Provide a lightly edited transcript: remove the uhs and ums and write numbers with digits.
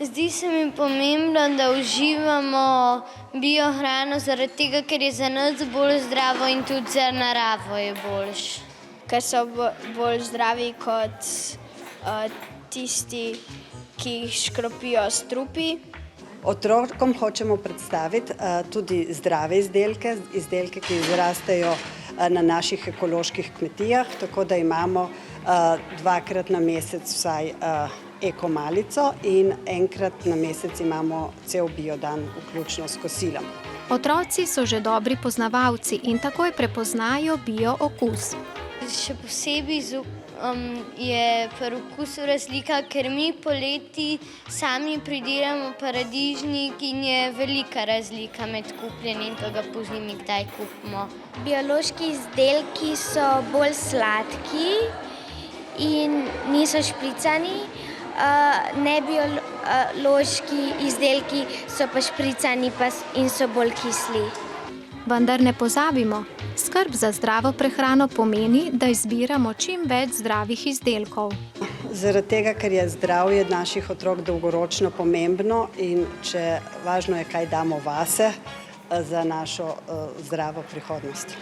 Zdi se mi pomembno, da uživamo biohrano zaradi tega, ker je za nas bolj zdravo in tudi za naravo je boljše. Ker so bolj zdravi kot tisti, ki jih škropijo strupi. Otrokom hočemo predstaviti tudi zdrave izdelke, ki izrastejo na naših ekoloških kmetijah, tako da imamo dvakrat na mesec vsaj ekomalico in enkrat na mesec imamo cel biodan, vključno s kosilom. Otroci so že dobri poznavalci in takoj prepoznajo bio okus. Še posebej je pri okusu razlika, ker mi poleti sami pridelamo paradižnik in je velika razlika med kupljenim in pa ga pozimi kdaj kupimo. Biološki izdelki so bolj sladki in niso špricani, nebiološki izdelki so pa špricani in so bolj kisli. Vendar ne pozabimo, skrb za zdravo prehrano pomeni, da izbiramo čim več zdravih izdelkov. Zaradi tega, ker je zdravje naših otrok dolgoročno pomembno in važno je, kaj damo vase za našo zdravo prihodnost.